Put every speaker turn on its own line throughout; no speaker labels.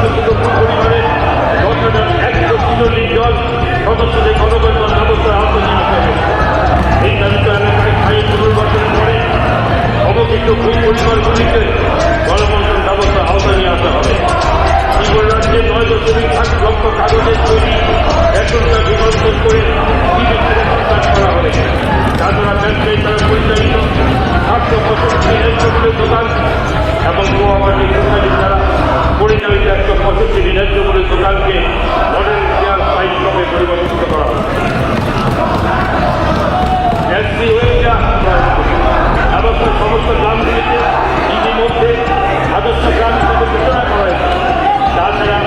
আত্মীয় পরিবারের 143 জন সদস্যদের গণকল্যাণ ব্যবস্থায় আওতা নিয়ে আসা হবে। এই দাবিত এলাকায় স্থায়ী পুনর্বাসনের পরে অবকৃত ভূ পরিবারগুলিকে গণকল্যাণ ব্যবস্থায় আওতা নিয়ে আসা হবে। ত্রিপুরা রাজ্যে 9.5 লক্ষ কাগজের তৈরি রেশনটা বিবর্তন করে কাজ করা হবে। তাছাড়া ব্যবসায়ী দ্বারা পরিচালিত 765 দোকান এবং গোয়াবাড়ি সোসাইটি দ্বারা পরিচালিত 165 ন্যায্যমূল্যের দোকানকে মডেল কেয়ার সাইট শপে পরিবর্তিত করা হবে। এসপি হয়ে ব্যবস্থার সমস্ত গ্রামগুলিতে ইতিমধ্যে আদর্শ গ্রাম হিসেবে ঘোষণা করা হয়েছে। তাছাড়া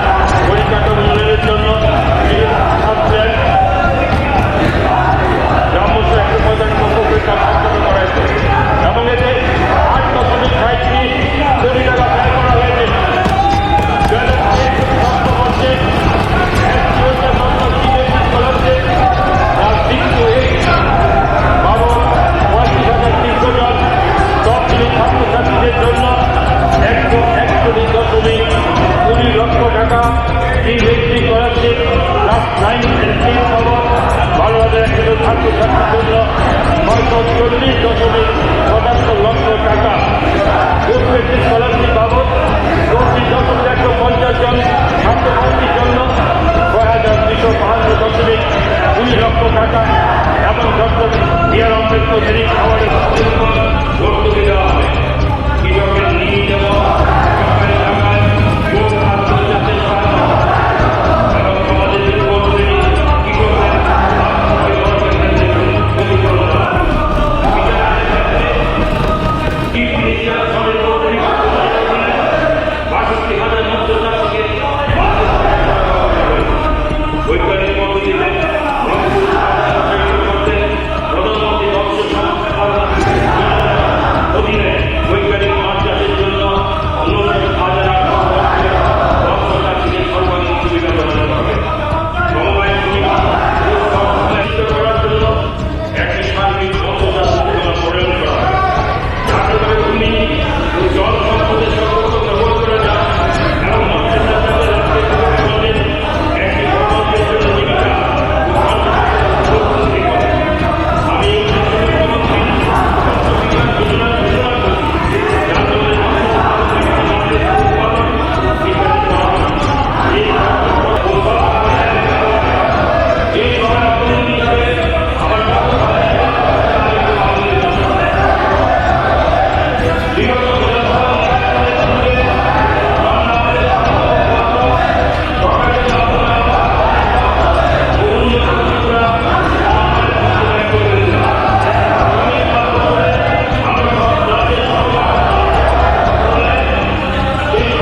পরিকাঠামো উন্নয়নের জন্য গ্রামস্থ 150 লক্ষ কাজ সম্পন্ন করা হয়েছে এবং এতে 8.37 কোটি টাকা ব্যয় করা হয়েছে। ছাত্রছাত্রীদের জন্য 141.20 লক্ষ টাকা ইনভেস্টিং স্কলারশিপ ক্লাস 9 and 10 খবর 12,100 ছাত্রছাত্রীর জন্য 940.77 লক্ষ টাকা স্কলারশিপ বাবদ 34,150 জন